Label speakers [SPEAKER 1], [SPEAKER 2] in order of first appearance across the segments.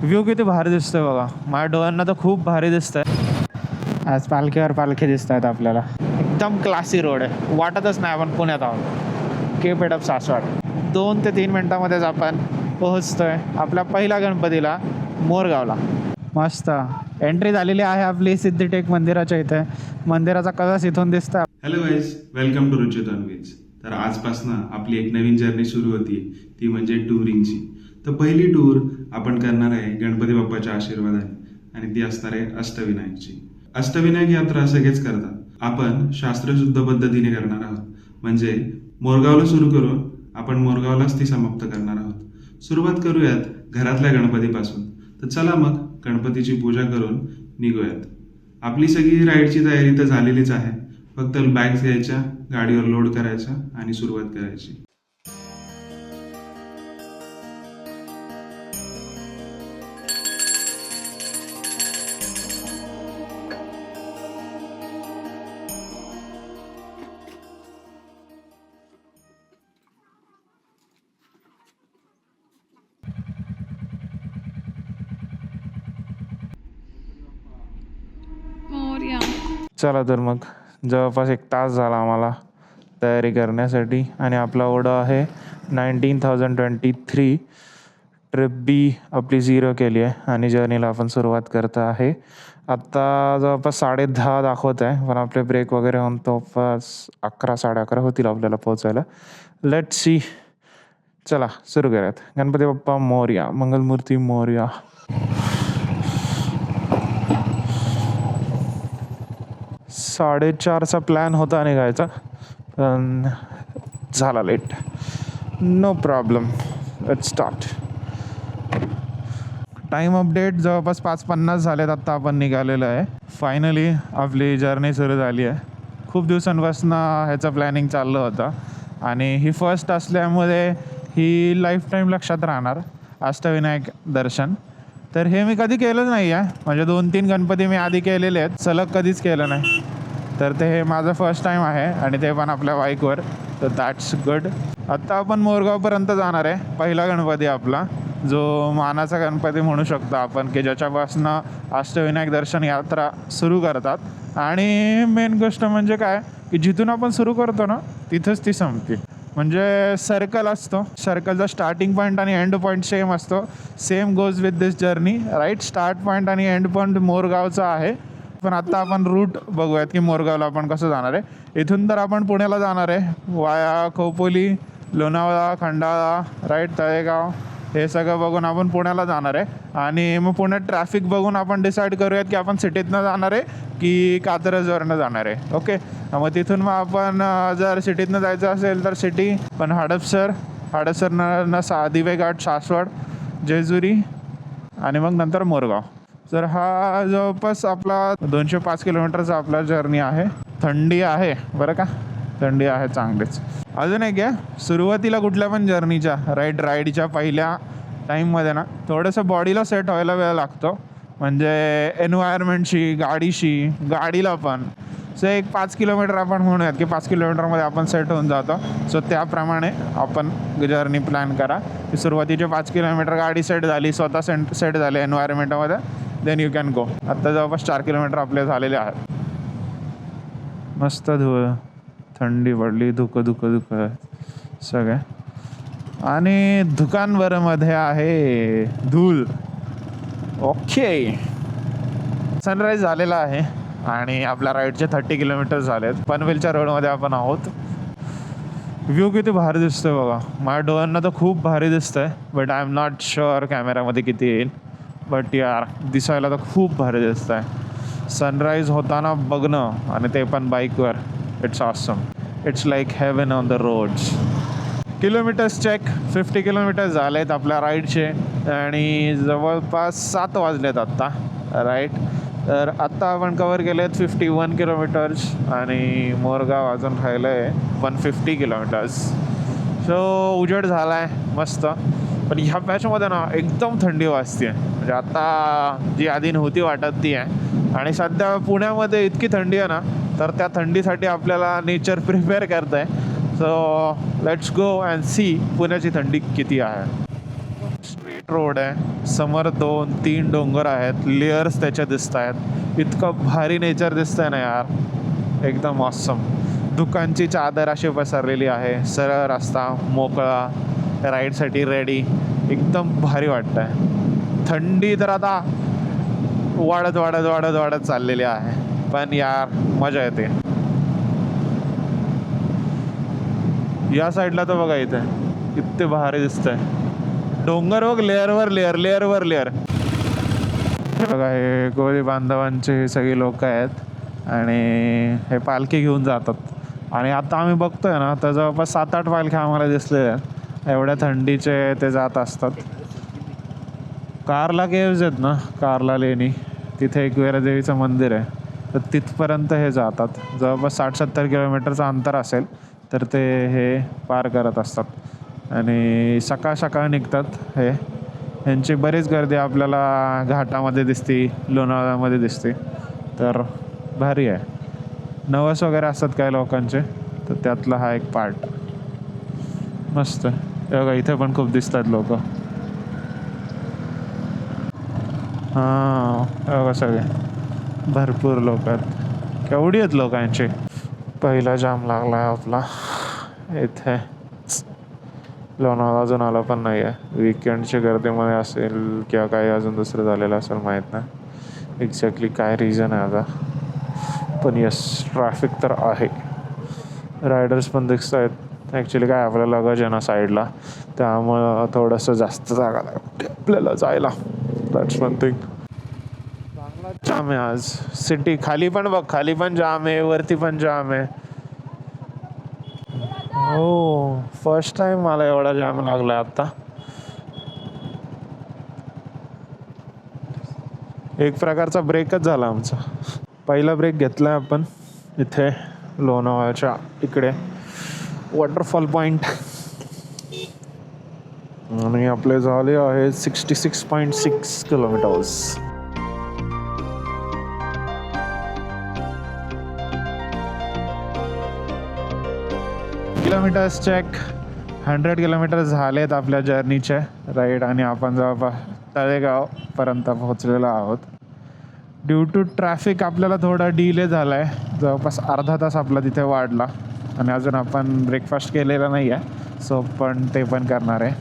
[SPEAKER 1] View किती भारी दिसतोय बघा, माझ्या डोळ्यांना तर खूप भारी दिसतंय. आज पालखीवर पालखी दिसत आहेत आपल्याला. एकदम क्लासी रोड आहे, वाटतच नाही आपण पुण्यात आहोत. के पेड ऑफ सासवड. 2 ते 3 मिनटामध्येच आपण पोहोचतोय आपल्या पहिल्या गणपतीला, मोरगावला. मस्त एंट्री झालेली आहे आपली सिद्धिटेक मंदिराच्या इथे. मंदिराचा कलश इथून दिसतोय.
[SPEAKER 2] Hello guys, welcome to Ruchit on wheels. तर आजपासनं आपली एक नवीन जर्नी सुरू होती, ती म्हणजे टूरिंगची. तर पहिली टूर आपण करणार आहे गणपती बाप्पाच्या आशीर्वादाने, आणि ती असणार आहे अष्टविनायकची. अष्टविनायक यात्रा सगळेच करतात, आपण शास्त्रशुद्ध पद्धतीने करणार आहोत. म्हणजे मोरगावला सुरू करून आपण मोरगावलाच ती समाप्त करणार आहोत. सुरुवात करूयात घरातल्या गणपतीपासून. तर चला मग गणपतीची पूजा करून निघूयात. आपली सगळी राईडची तयारी तर झालेलीच आहे, फक्त बॅग्स घ्यायच्या, गाडीवर लोड करायच्या आणि सुरुवात करायची.
[SPEAKER 1] चला तर मग जवळपास 1 तास झाला आम्हाला तयारी करण्यासाठी, आणि आपला ओढा आहे 19,023. ट्रिप बी आपली 0 केली आहे आणि जर्नीला आपण सुरुवात करत आहे. आत्ता जवळपास 10:30 दाखवत आहे, पण आपले ब्रेक वगैरे होऊन जवळपास 11, 11:30 होतील आपल्याला पोहोचायला. Let's see. चला सुरू करूयात. गणपती बाप्पा मोरया, मंगलमूर्ती मोरया. 4:30चा प्लॅन होता निघायचा, पण झाला late. No problem, let's start. Time update जवळपास 5:50 झालेत. आत्ता आपण निघालेलं आहे. फायनली आपली जर्नी सुरू झाली आहे. खूप दिवसांपासून ह्याचं प्लॅनिंग चाललं होतं, आणि ही फर्स्ट असल्यामुळे ही लाईफ टाईम लक्षात राहणार, अष्टविनायक दर्शन. तर हे मी कधी केलंच नाही आहे, म्हणजे 2-3 गणपती मी आधी केलेले आहेत, सलग कधीच केलं नाही. तर ते हे माझं फर्स्ट टाईम आहे, आणि ते पण आपल्या बाईकवर. तर दॅट्स गुड. आत्ता आपण मोरगावपर्यंत जाणार आहे. पहिला गणपती आपला, जो मानाचा गणपती म्हणू शकतो आपण, की ज्याच्यापासनं अष्टविनायक दर्शन यात्रा सुरू करतात. आणि मेन गोष्ट म्हणजे काय, की जिथून आपण सुरू करतो ना, तिथंच ती संपते. म्हणजे सर्कल असतो, सर्कलचा स्टार्टिंग पॉईंट आणि एंड पॉईंट सेम असतो. Same goes with this journey, right. Start point आणि एंड पॉईंट मोरगावचा आहे. पण आत्ता आपण रूट बघूयात की मोरगावला आपण कसं जाणार आहे. इथून तर आपण पुण्याला जाणार आहे, वाया खोपोली, लोणावळा, खंडाळा, राईट, तळेगाव, हे सगळं बघून आपण पुण्याला जाणार आहे. आणि मग पुण्यात ट्रॅफिक बघून आपण डिसाईड करूयात की आपण सिटीतनं जाणार आहे की कात्रजवरनं जाणार आहे. ओके, मग तिथून मग आपण जर सिटीतनं जायचं असेल तर सिटी, पण हडपसरनं दिवेघाट, सासवड, जेजुरी, आणि मग नंतर मोरगाव. तर हा जवळपास आपला 205 किलोमीटरचा आपला जर्नी आहे. थंडी आहे बरं का, थंडी आहे चांगलीच. अजून एक आहे, सुरुवातीला कुठल्या पण जर्नीच्या राईडच्या पहिल्या टाईममध्ये ना थोडंसं बॉडीला सेट व्हायला वेळ लागतो. म्हणजे एन्व्हायरमेंटशी, गाडीला पण. सो एक 5 किलोमीटर आपण म्हणूयात की 5 किलोमीटरमध्ये आपण सेट होऊन जातो. सो त्याप्रमाणे आपण जर्नी प्लॅन करा की सुरुवातीचे 5 किलोमीटर गाडी सेट झाली, स्वतः सेट झाले एन्व्हायरमेंटमध्ये, देन यू कॅन गो. आत्ता जवळपास 4 किलोमीटर आपले झालेले आहेत. मस्त थंडी पडली, धुकं सगळे, आणि दुकानभरमध्ये आहे धूल. ओके, सनराईज झालेला आहे आणि आपल्या राईडचे 30 किलोमीटर झालेत. पनवेलच्या रोडमध्ये आपण आहोत. व्ह्यू किती भारी दिसतोय बघा, माझ्या डोळ्यांना तर खूप भारी दिसतंय, but I am not sure कॅमेरामध्ये किती येईल. बट यार, दिसायला तर खूप भारी दिसतंय. सनराईज होताना बघणं, आणि ते पण बाईकवर, it's awesome. It's like heaven on the roads. Kilometres check, 50 kilometres झालेत आपल्या राईडचे, आणि जवळपास 7 वाजलेत आत्ता, राईट. तर आत्ता आपण कवर केले आहेत 51 किलोमीटर्स, आणि मोरगाव अजून राहिलं आहे 150 किलोमीटर्स. सो उजेड झाला आहे मस्त. पण ह्या पॅचमध्ये ना एकदम थंडी वाजते, म्हणजे आता जी आधी नव्हती वाटत ती आहे. आणि सध्या पुण्यामध्ये इतकी थंडी आहे ना, तर त्या थंडीसाठी आपल्याला नेचर प्रिपेअर करत आहे. So let's go and see पुण्याची थंडी किती आहे. स्ट्रीट रोड आहे, समोर 2-3 डोंगर आहेत, लेयर्स त्याच्या दिसत आहेत. इतकं भारी नेचर दिसतंय ना यार, एकदम ऑसम. दुकानची चादर अशी पसरलेली आहे, सरळ रस्ता मोकळा, राईडसाठी रेडी, एकदम भारी वाटतंय. थंडी तर आता वाढत वाढत वाढत वाढत चाललेली आहे, पण यार मजा येते. या साईडला तर बघा इथे किती भारी दिसतंय, डोंगर बघ, लेअरवर लेअर, लेअरवर लेअर. बघा हे कोळी बांधवांचे हे सगळे लोक आहेत आणि हे पालखी घेऊन जातात. आणि आता आम्ही बघतोय ना, तर जवळपास 7-8 पालख्या आम्हाला दिसलेल्या आहेत. एवढ्या थंडीचे ते जात असतात. कारला केव्ज आहेत ना, कारला लेणी, तिथे एक देवीचं मंदिर आहे, तर तिथपर्यंत हे जातात. जवळपास 60-70 किलोमीटरचं अंतर असेल तर ते हे पार करत असतात आणि सकाळ सकाळ निघतात. हे यांची बरीच गर्दी आपल्याला घाटामध्ये दिसते, लोणावळ्यामध्ये दिसते, तर भारी आहे. नवस वगैरे असतात काही लोकांचे, तर त्यातला हा एक पार्ट मस्त. हे बघा इथे पण खूप दिसतात लोक. हां बघा सगळे भरपूर लोक आहेत, केवढी आहेत लोकांची. पहिला जाम लागला आहे आपला इथे. लोणावळा अजून आला पण नाही आहे, विकेंडच्या गर्दीमध्ये असेल किंवा काही अजून दुसरं झालेलं असेल, माहीत नाही एक्झॅक्टली काय रिझन आहे आता. पण यस, ट्रॅफिक तर आहे. रायडर्स पण दिसत आहेत. ॲक्च्युली काय आपल्या लगेज आहे ना साईडला, त्यामुळं थोडंसं जास्त जागा लागते आपल्याला जायला. That's one thing. चांगला जाम आहे आज. सिटी खाली पण बघ, खाली पण जाम आहे, वरती पण जाम आहे. हो, फर्स्ट टाइम मला एवढा जाम लागला आता. एक प्रकारचा ब्रेकच झाला आमचा. पहिला ब्रेक घेतला आपण इथे लोणावळ्याच्या इकडे वॉटरफॉल पॉईंट, आणि आपले झाले आहे 66.6 किलोमीटर्स. किलोमीटर्स चेक, 100 किलोमीटर झालेत आपल्या जर्नीचे राईड, आणि आपण जवळपास तळेगावपर्यंत पोहोचलेलो आहोत. ड्यू टू ट्रॅफिक आपल्याला थोडा डिले झाला आहे, जवळपास अर्धा तास आपला तिथे वाढला. आणि अजून आपण ब्रेकफास्ट केलेला नाही आहे, सो पण ते पण करणार आहे.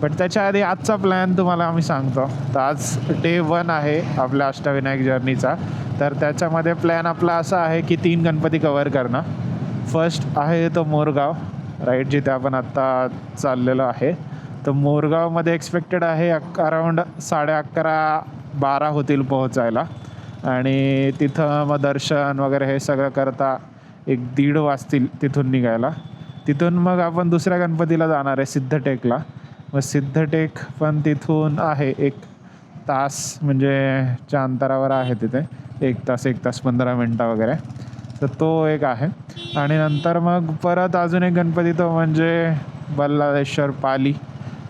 [SPEAKER 1] बट त्याच्या आधी आजचा प्लॅन तुम्हाला आम्ही सांगतो. तर आज डे 1 आहे आपल्या अष्टविनायक जर्नीचा. तर त्याच्यामध्ये प्लॅन आपला असा आहे की 3 गणपती कवर करणं. फर्स्ट आहे तो मोरगाव, राईट, जिथे आपण आत्ता चाललेलो आहे. तर मोरगावमध्ये एक्सपेक्टेड आहे अराऊंड 11:30-12 होतील पोहोचायला. आणि तिथं मग दर्शन वगैरे हे सगळं करता 1-1:30 वाजतील तिथून निघायला. तिथून मग आपण दुसऱ्या गणपतीला जाणार आहे, सिद्धटेकला. मग सिद्धटेक पण तिथून आहे 1 तास म्हणजे च्या अंतरावर आहे तिथे, 1 तास 15 मिनटं वगैरे. तर तो एक आहे. आणि नंतर मग परत अजून एक गणपती, तो म्हणजे बल्लाळेश्वर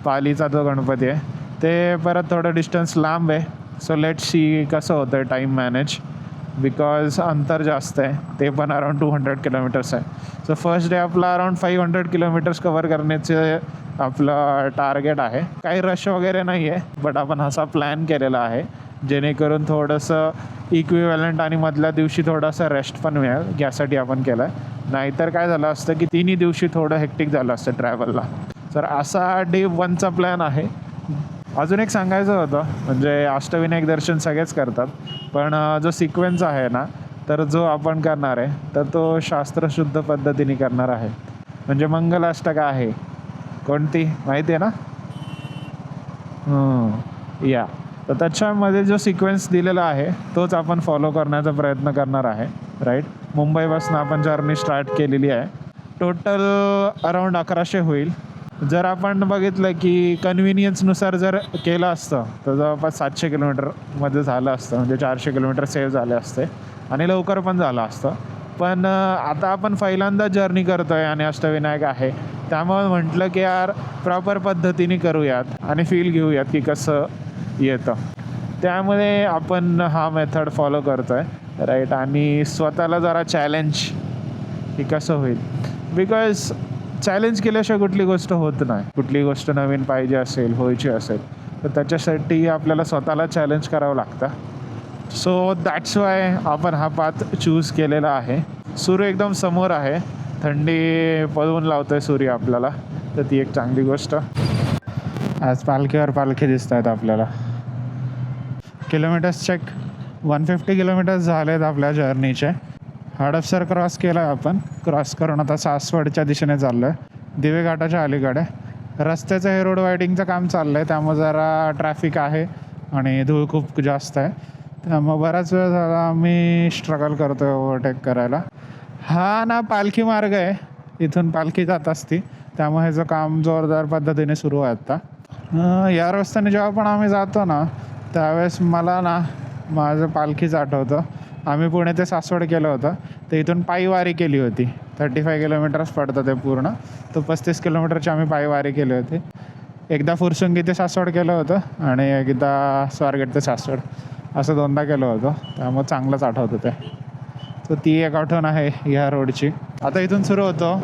[SPEAKER 1] पालीचा जो गणपती आहे, ते परत थोडं डिस्टन्स लांब आहे. सो लेट्स सी कसं होतं आहे टाईम मॅनेज, बिकॉज अंतर जास्त आहे. ते पण अराऊंड 200 किलोमीटर्स आहे. सो फर्स्ट डे आपला अराऊंड 500 किलोमीटर्स कवर करण्याचे आपलं टार्गेट आहे. काही रश वगैरे नाही आहे, बट आपण असा प्लॅन केलेला आहे जेणेकरून थोडंसं इक्विव्हॅलंट आणि मधल्या दिवशी थोडासा रेस्ट पण मिळेल, यासाठी आपण केलं आहे. नाहीतर काय झालं असतं की 3ही दिवशी थोडं हेक्टिक झालं असतं ट्रॅव्हलला. तर असा डे 1चा प्लॅन आहे. अजून एक सांगायचं होतं, म्हणजे अष्टविनायक दर्शन सगळेच करतात, पण जो सिक्वेन्स आहे ना, तर जो आपण करणार आहे तर तो शास्त्रशुद्ध पद्धतीने करणार आहे. म्हणजे मंगलाष्टका आहे, कोणती माहिती आहे ना? या, तर त्याच्यामध्ये जो सिक्वेन्स दिलेला आहे तोच आपण फॉलो करण्याचा प्रयत्न करणार आहे, राईट. मुंबईपासून आपण जर्नी स्टार्ट केलेली आहे. टोटल अराऊंड 1100 होईल. जर आपण बघितलं की कन्व्हिनियन्सनुसार जर केलं असतं तर जवळपास 700 किलोमीटरमध्ये झालं असतं, म्हणजे 400 किलोमीटर सेव्ह झाले असते आणि लवकर पण झालं असतं. पण आता आपण पहिल्यांदा जर्नी करतो आहे आणि अष्टविनायक आहे, त्यामुळे म्हटलं की यार प्रॉपर पद्धतीने करूयात आणि फील घेऊयात की कसं येतं. त्यामुळे आपण हा मेथड फॉलो करतो आहे, राईट. आणि स्वतःला जरा चॅलेंज की कसं होईल, बिकॉज चॅलेंज केल्याशिवाय कुठली गोष्ट होत नाही. कुठली गोष्ट नवीन पाहिजे असेल, व्हायची असेल, तर त्याच्यासाठी आपल्याला स्वतःला चॅलेंज करावं लागतं. सो दॅट्स वाय आपण हा पाथ चूज केलेला आहे. सूर्य एकदम समोर आहे, थंडी पळवून लावतो आहे सूर्य आपल्याला, तर ती एक चांगली गोष्ट. आज पालखीवर पालखी दिसत आहेत आपल्याला. किलोमीटर्स चेक, 150 किलोमीटर्स झाले आहेत आपल्या जर्नीचे. हडपसर क्रॉस केला आहे आपण. क्रॉस करून आता सासवडच्या दिशेने चाललो आहे, दिवे घाटाच्या अलीकडे. रस्त्याचं हे रोड वायडिंगचं काम चाललं आहे, त्यामुळे जरा ट्रॅफिक आहे आणि धूळ खूप जास्त आहे. त्यामुळे बराच वेळ झाला आम्ही स्ट्रगल करतो आहे ओव्हरटेक करायला. हा ना पालखी मार्ग आहे, इथून पालखी जात असती, त्यामुळे ह्याचं काम जोरदार पद्धतीने सुरू आहे आता. या रस्त्याने जेव्हा पण आम्ही जातो ना, त्यावेळेस मला ना माझं पालखीच आठवतं. आम्ही पुणे ते सासवड केलं होतं, तर इथून पायी वारी केली होती. 35 किलोमीटर्स पडतं ते पूर्ण, तर 35 किलोमीटरची आम्ही पायी वारी केली होती. एकदा फुरसुंगी ते सासवड केलं होतं आणि एकदा स्वारगेट ते सासवड, असं 2दा केलं होतं, त्यामुळे चांगलंच आठवतं ते. तर ती एक आठवण आहे ह्या रोडची. आता इथून सुरू होतो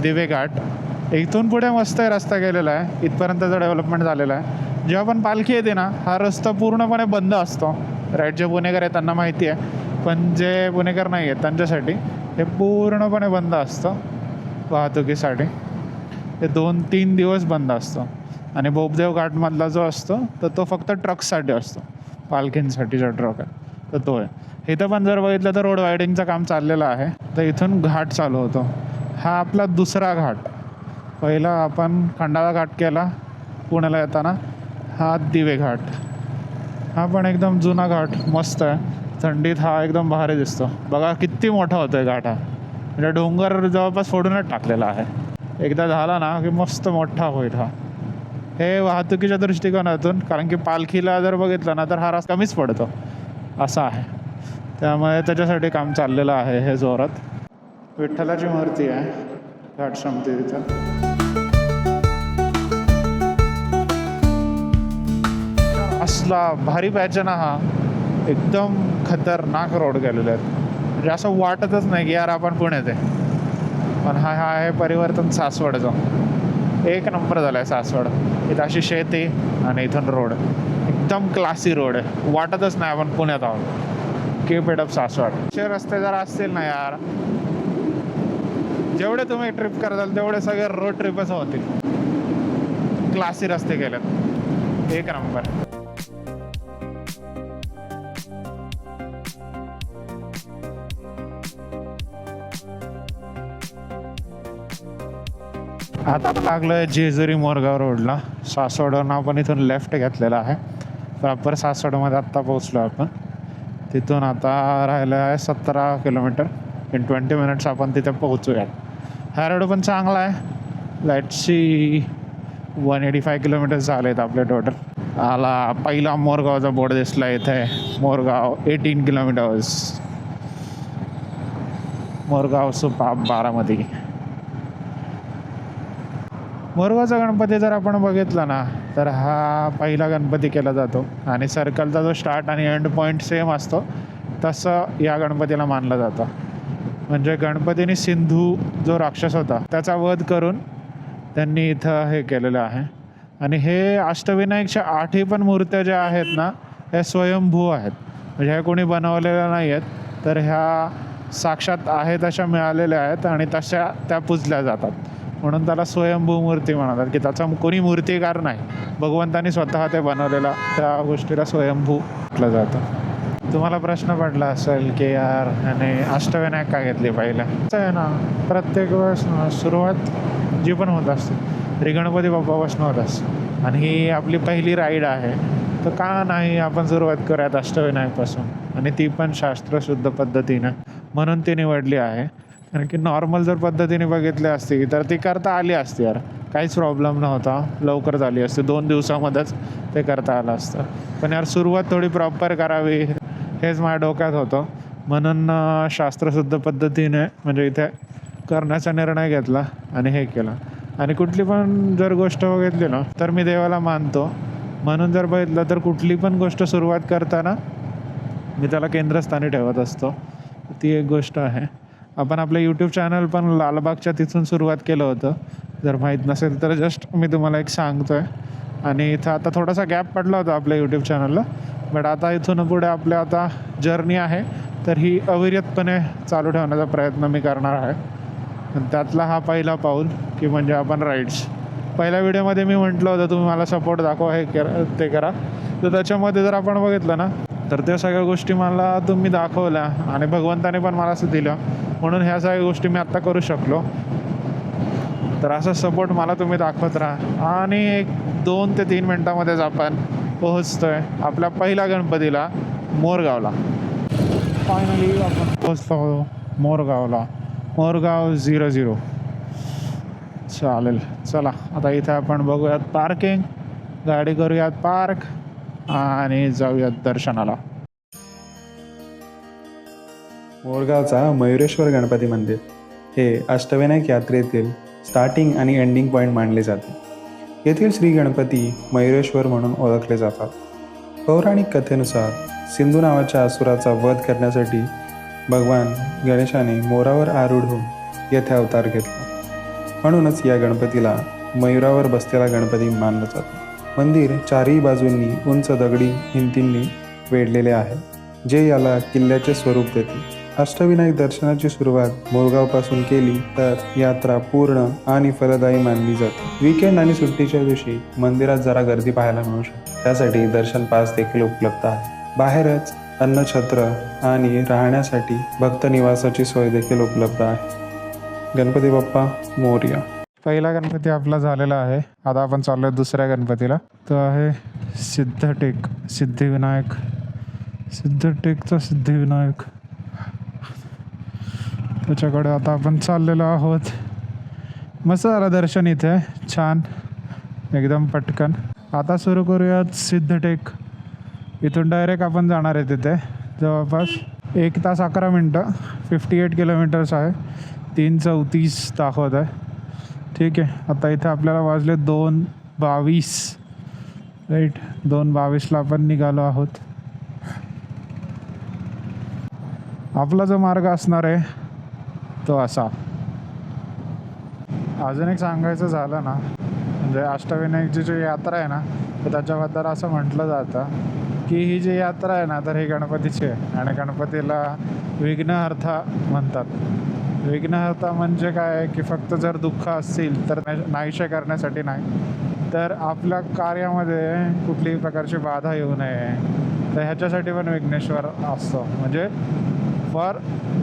[SPEAKER 1] दिवे घाट. इथून पुढे मस्त रस्ता गेलेला आहे, इथपर्यंतचं डेव्हलपमेंट झालेलं आहे. जेव्हा पण पालखी येते ना, हा रस्ता पूर्णपणे बंद असतो. राईट, जे पुणेकर आहेत त्यांना माहिती आहे, पण जे पुणेकर नाही आहेत त्यांच्यासाठी हे पूर्णपणे बंद असतं वाहतुकीसाठी. ते 2-3 दिवस बंद असतं. आणि बोपदेव घाटमधला जो असतो तर तो फक्त ट्रक्ससाठी असतो, पालखींसाठीचा ट्रक आहे, तर तो आहे. इथं पण जर बघितलं तर रोड वायडिंगचं काम चाललेलं आहे. तर इथून घाट चालू होतो. हा आपला दुसरा घाट. पहिला आपण खंडाळा घाट केला पुण्याला येताना, हा दिवे घाट. हा पण एकदम जुना घाट, मस्त आहे. थंडीत हा एकदम भारी दिसतो. बघा किती मोठा होतो आहे घाट हा, म्हणजे डोंगर जवळपास फोडूनच टाकलेला आहे. एकदा झाला ना की मस्त मोठा होईल हा. हे वाहतुकीच्या दृष्टिकोनातून, कारण की पालखीला जर बघितलं ना तर हा रस्ता कमीच पडतो असा आहे, त्यामुळे त्याच्यासाठी काम चाललेलं आहे हे जोरात. विठ्ठलाची मूर्ती आहे घाट संपते तिथं. असला भारी पॅच ना हा, एकदम खतरनाक रोड गेलेले आहेत. म्हणजे असं वाटतच नाही की यार आपण पुण्यात आहे. पण हा आहे परिवर्तन सासवडचं. एक नंबर झाला आहे सासवड. इथं अशी शेती आणि इथून रोड एकदम क्लासी रोड आहे, वाटतच नाही आपण पुण्यात आहोत. Keep it up Saswad. असे रस्ते जर असतील ना यार, जेवढे तुम्ही ट्रिप करताल तेवढे सगळे रोड ट्रिपच होतील. क्लासी रस्ते केलेत, एक नंबर. आता लागलो आहे जेजुरी मोरगाव रोडला. सासवडवरून आपण इथून लेफ्ट घेतलेला आहे. प्रॉपर सासवडमध्ये आत्ता पोहोचलो आपण. तिथून आता राहिलं आहे 17 किलोमीटर. इन 20 मिनिट्स आपण तिथे पोहोचूयात. हा रोड पण चांगला आहे. लेट्स सी, 185 किलोमीटर्स झाले आहेत आपले टोटल. आला पहिला मोरगावचा बोर्ड दिसला इथे, मोरगाव 18 किलोमीटर्स. मोरगाव सुपा बारामती. मोरगावचा गणपती जर आपण बघितला ना तर हा पहिला गणपती केला जातो आणि सर्कलचा जो स्टार्ट आणि एंड पॉईंट सेम असतो, तसं या गणपतीला मानलं जातं. म्हणजे गणपतीने सिंधू जो राक्षस होता त्याचा वध करून त्यांनी इथं हे केलेलं आहे. आणि हे अष्टविनायकच्या 8ही पण मूर्त्या ज्या आहेत ना, ह्या स्वयंभू आहेत. म्हणजे ह्या कोणी बनवलेल्या नाही आहेत, तर ह्या साक्षात आहेत अशा मिळालेल्या आहेत आणि तशा त्या पूजल्या जातात. म्हणून त्याला स्वयंभू मूर्ती म्हणतात, की त्याचा कोणी मूर्तिकार नाही, भगवंतानी स्वतः ते बनवलेला, त्या गोष्टीला स्वयंभू म्हटलं जातं. तुम्हाला प्रश्न पडला असेल की यार आणि अष्टविनायक का घेतली पहिलं. असं आहे ना, प्रत्येक वेळेस सुरुवात जी पण होत असते ती गणपती बाप्पापासून होत असते. आणि ही आपली पहिली राईड आहे, तर का नाही आपण सुरुवात करूयात अष्टविनायकपासून, आणि ती पण शास्त्रशुद्ध पद्धतीनं. म्हणून ती निवडली आहे. कारण की नॉर्मल जर पद्धतीने बघितली असती तर ती करता आली असती यार, काहीच प्रॉब्लेम नव्हता, लवकर झाली असती, 2 दिवसामध्येच ते करता आलं असतं. पण यार सुरुवात थोडी प्रॉपर करावी हेच माझ्या डोक्यात होतं. म्हणून शास्त्रशुद्ध पद्धतीने म्हणजे इथे करण्याचा निर्णय घेतला आणि हे केलं. आणि कुठली पण जर गोष्ट बघितली ना तर मी देवाला मानतो, म्हणून जर बघितलं तर कुठली पण गोष्ट सुरुवात करताना मी त्याला केंद्रस्थानी ठेवत असतो. ती एक गोष्ट आहे. आपण आपलं यूट्यूब चॅनल पण लालबागच्या तिथून सुरुवात केलं होतं. जर माहीत नसेल तर जस्ट मी तुम्हाला एक सांगतो आहे. आणि इथं आता थोडासा गॅप पडला होता आपल्या यूट्यूब चॅनलला, बट आता इथून पुढे आपल्या आता जर्नी आहे, तर ही अविरतपणे चालू ठेवण्याचा प्रयत्न मी करणार आहे. आणि त्यातला हा पहिला पाऊल की म्हणजे आपण राईड्स. पहिल्या व्हिडिओमध्ये मी म्हटलं होतं तुम्ही मला सपोर्ट दाखवा, हे करा ते करा, तर त्याच्यामध्ये जर आपण बघितलं ना तर त्या सगळ्या गोष्टी मला तुम्ही दाखवल्या आणि भगवंताने पण मला असं दिलं, म्हणून ह्या सगळ्या गोष्टी मी आत्ता करू शकलो. तर असा सपोर्ट मला तुम्ही दाखवत राहा आणि एक 2 ते 3 मिनटामध्येच आपण पोहोचतोय आपल्या पहिल्या गणपतीला, मोरगावला. फायनली आपण पोहोचतो मोरगावला, मोरगाव 00. चालेल, चला आता इथे आपण बघूयात पार्किंग, गाडी करूयात पार्क आणि जाऊयात दर्शनाला.
[SPEAKER 3] मोरगावचा मयुरेश्वर गणपती मंदिर हे अष्टविनायक यात्रेतील स्टार्टिंग आणि एंडिंग पॉईंट मानले जाते. येथील श्री गणपती मयुरेश्वर म्हणून ओळखले जातात. पौराणिक कथेनुसार सिंधू नावाच्या असुराचा वध करण्यासाठी भगवान गणेशाने मोरावर आरूढ होऊन येथे अवतार घेतला. म्हणूनच या गणपतीला मयुरावर बसलेला गणपती मानलं जातं. मंदिर चारही बाजूंनी उंच दगडी भिंतींनी वेढलेले आहे, जे याला किल्ल्याचे स्वरूप देते. अष्टविनायक दर्शनाची सुरुवात मोरगावपासून केली तर यात्रा पूर्ण आणि फलदायी मानली जाते. वीकेंड आणि सुट्टीच्या दिवशी मंदिरात जरा गर्दी पाहायला मिळू शकते, त्यासाठी दर्शन पास देखील उपलब्ध आहे. बाहेरच अन्नछत्र आणि राहण्यासाठी भक्त निवासाची सोय देखील उपलब्ध आहे. गणपती बाप्पा मोरया.
[SPEAKER 1] पहिला गणपती आपला झालेला आहे, आता आपण चाललोय दुसऱ्या गणपतीला. तो आहे सिद्धटेक, सिद्धिविनायक, सिद्धटेकचा सिद्धिविनायक. त्याच्याकडे आता आपण चाललेलो आहोत. मस्त झालं दर्शन इथे, छान एकदम पटकन. आता सुरू करूयात सिद्धटेक. इथून डायरेक्ट आपण जाणार आहे तिथे, जवळपास 1 तास 11 मिनटं, 58 किलोमीटर्स आहे, 3:34 दाखवत आहे. ठीक आहे, आता इथे आपल्याला वाजले 2:22, राईट. 2:22ला आपण निघालो आहोत. आपला जो मार्ग असणार आहे तो असा. अजून एक सांगायचं झालं ना, म्हणजे अष्टविनायकची जी यात्रा आहे ना, तर त्याच्याबद्दल असं म्हटलं जातं की ही जी यात्रा आहे ना, तर ही गणपतीची आहे आणि गणपतीला विघ्नहर्ता म्हणतात. विघ्नहर्ता म्हणजे काय की फक्त जर दुःख असतील तर नाहीशे करण्यासाठी नाही, तर आपल्या कार्यामध्ये कुठलीही प्रकारची बाधा येऊ नये, तर ह्याच्यासाठी पण विघ्नेश्वर असतो. म्हणजे for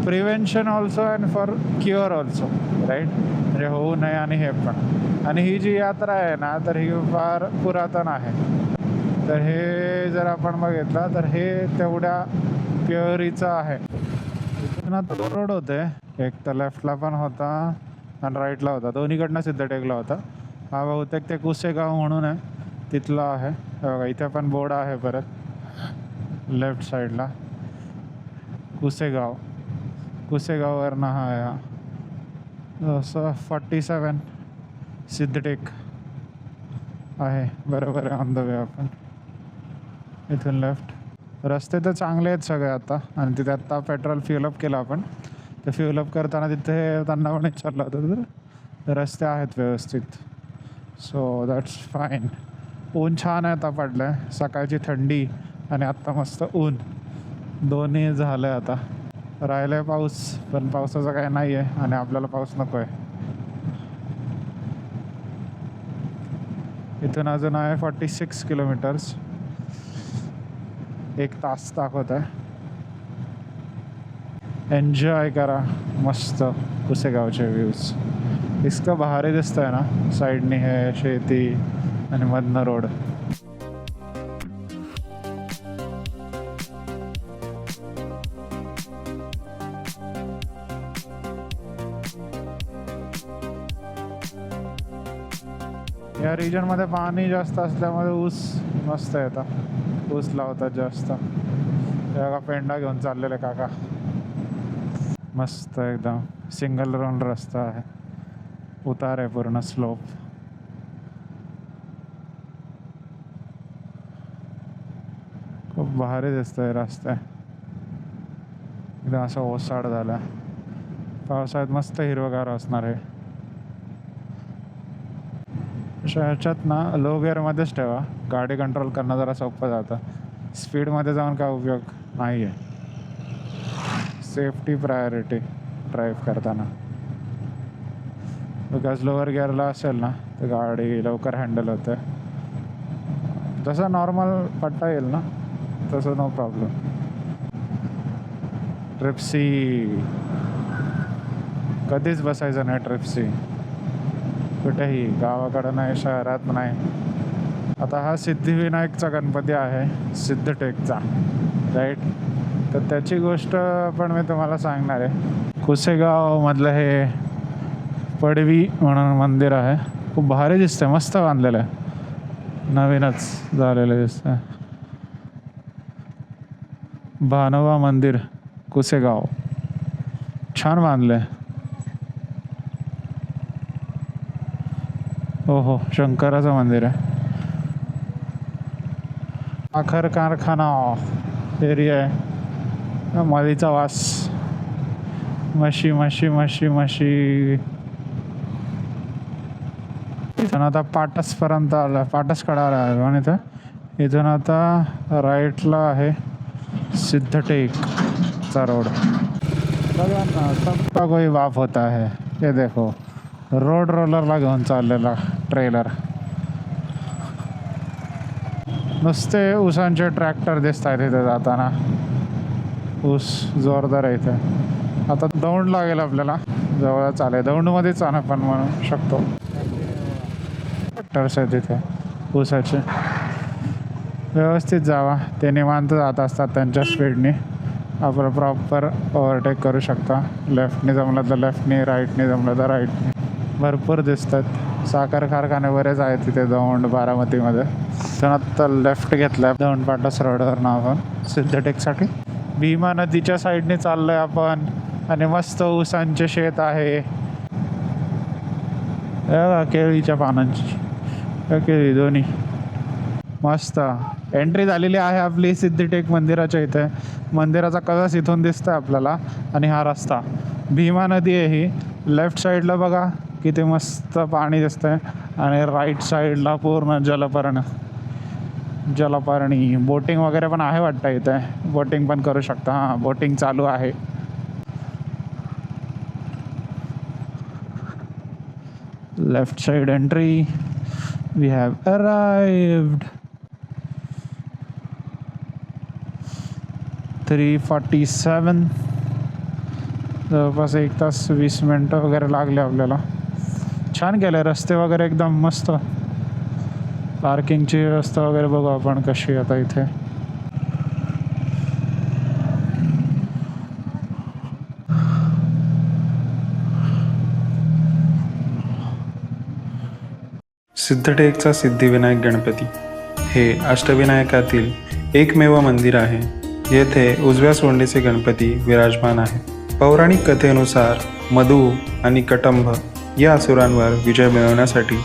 [SPEAKER 1] prevention also and for cure also, right. म्हणजे होऊ नये आणि हे पण. आणि ही जी यात्रा आहे ना, तर ही फार पुरातन आहे. तर हे जर आपण बघितलं तर हे तेवढ्या प्युअरीचं आहे. इथून आता रोड होते, एक तर लेफ्टला पण होता आणि राईटला होता, दोन्हीकडनं सिद्धटेकला होता. हा बहुतेक ते कुसेगाव म्हणून आहे, तिथला आहे. बघा इथे पण बोर्ड आहे परत लेफ्ट साईडला, कुसेगाव. कुसेगाववरनं हा आहे हा. असं 47 सिद्धटेक आहे, बरोबर आहे. ऑन द वे आपण इथून लेफ्ट. रस्ते तर चांगले आहेत सगळे आता, आणि तिथे आत्ता पेट्रोल फ्युलअप केलं आपण. तर फ्युलअप करताना तिथे त्यांना पण विचारलं होतं, तर रस्ते आहेत व्यवस्थित, सो दॅट्स फाईन. ऊन छान आहे आता पडलं आहे, सकाळची थंडी आणि आत्ता मस्त ऊन, दोन्ही झालं आहे. आता राहिलं आहे पाऊस, पण पावसाचं काही नाही आहे आणि आपल्याला पाऊस नको आहे. इथून अजून आहे 46 किलोमीटर्स, 1 तास दाखवत आहे. एन्जॉय करा मस्त पुसेगावचे व्ह्यूज. इतकं भारी दिसतं आहे ना, साईडनी हे शेती आणि मधनं रोड. या रिजनमध्ये पाणी जास्त असल्यामुळे ऊस मस्त येतात, ऊस लावतात जास्त. तेव्हा पेंडा घेऊन चाललेले काका, मस्त एकदम सिंगल रोड रस्ता आहे, उतार आहे पूर्ण स्लोप. खूप भारी दिसतोय रस्ता, एकदम असं ओसाड झाला. पावसाळ्यात मस्त हिरवगार असणार आहे. ह्याच्यात ना लो गिअरमध्येच ठेवा, गाडी कंट्रोल करणं जरा सोपं जातं. स्पीडमध्ये जाऊन काय उपयोग नाही आहे. सेफ्टी प्रायोरिटी ड्राईव्ह करताना. बिकॉज लोअर गिअरला असेल ना तर गाडी लवकर हँडल होते. जसं नॉर्मल पट्टा येईल ना तसं नो प्रॉब्लेम. ट्रिप्सी कधीच बसायचं नाही. ट्रिप्सी कुठेही, गावाकडं नाही, शहरात नाही. आता हा सिद्धिविनायकचा गणपती आहे, सिद्धटेकचा, राईट. तर त्याची गोष्ट पण मी तुम्हाला सांगणार आहे. कुसेगावमधलं हे पडवी म्हणून मंदिर आहे. खूप भारी दिसतंय, मस्त बांधलेलं आहे, नवीनच झालेलं दिसतंय. भानोबा मंदिर कुसेगाव, छान बांधलंय. हो, शंकराचं मंदिर आहे. साखर कारखाना एरिया आहे. मळीचा वास, म्हशी म्हशी म्हशी म्हशी. इथून आता पाटसपर्यंत आलं, पाटसकडे आलं आणि इथून आता राईटला आहे सिद्धटेकचा रोड. बघा ना, सबका कोई बाप होता है. हे देखो, रोड रोलरला घेऊन चाललेला ट्रेलर. नुसते ऊसांचे ट्रॅक्टर दिसत आहेत इथे जाताना. ऊस जोरदार आहे इथे. आता दौंड लागेल आपल्याला, जवळ चालेल. दौंडमध्येच आपण म्हणू शकतो. ट्रॅक्टर्स आहेत इथे ऊसाचे. व्यवस्थित जावा, ते निवांत जात असतात त्यांच्या स्पीडने. आपण प्रॉपर ओव्हरटेक करू शकता. लेफ्टने जमलं तर लेफ्टने, राईटने जमलं तर राईटने. भरपूर दिसतात. साखर कारखाने बरेच आहेत तिथे दौंड बारामतीमध्ये. तर आत्ता लेफ्ट घेतला आहे दौंड पाटस रोडवर ना आपण सिद्धटेकसाठी. भीमा नदीच्या साईडने चाललो आहे आपण आणि मस्त ऊसांचे शेत आहे. केळीच्या पानांची, केळी दोन्ही मस्त. एंट्री झालेली आहे आपली सिद्धटेक मंदिराच्या इथे. मंदिराचा कळस इथून दिसतोय आपल्याला आणि हा रस्ता. भीमा नदी आहे ही. लेफ्ट साईडला बघा किती मस्त पाणी दिसतंय आणि राईट साईडला पूर्ण जलपर्णी. बोटिंग वगैरे पण आहे वाटतं इथे. बोटिंग पण करू शकता. हां, बोटिंग चालू आहे. Left side entry. We have arrived. 3:47. जवळपास 1 तास 20 मिनटं वगैरे लागले आपल्याला. छान केलं रस्ते वगैरे, एकदम मस्त. पार्किंगची व्यवस्था वगैरे बघू आपण कशी आता इथे.
[SPEAKER 3] सिद्धटेकचा सिद्धिविनायक गणपती हे अष्टविनायकातील एकमेव मंदिर आहे. येथे उजव्या सोंडीचे गणपती विराजमान आहे. पौराणिक कथेनुसार मधु आणि कटंब या असुरांवर विजय मिळवण्यासाठी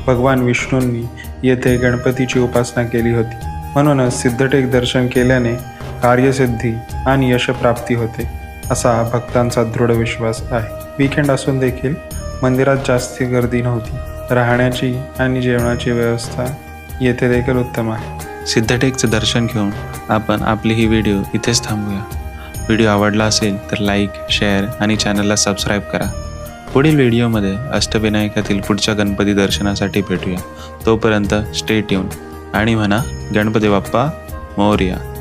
[SPEAKER 3] भगवान विष्णूंनी येथे गणपतीची उपासना केली होती. म्हणूनच सिद्धटेक दर्शन केल्याने कार्यसिद्धी आणि यशप्राप्ती होते, असा भक्तांचा दृढ विश्वास आहे. वीकेंड असून देखील मंदिरात जास्ती गर्दी नव्हती. राहण्याची आणि जेवणाची व्यवस्था येथे देखील उत्तम आहे.
[SPEAKER 4] सिद्धटेकचं दर्शन घेऊन आपण आपली ही व्हिडिओ इथेच थांबूया. व्हिडिओ आवडला असेल तर लाईक, शेअर आणि चॅनलला सबस्क्राईब करा. पुढील व्हिडिओमध्ये अष्टविनायकातील पुढच्या गणपती दर्शनासाठी भेटूया. तोपर्यंत स्टे ट्यून आणि म्हणा गणपती बाप्पा मोरया.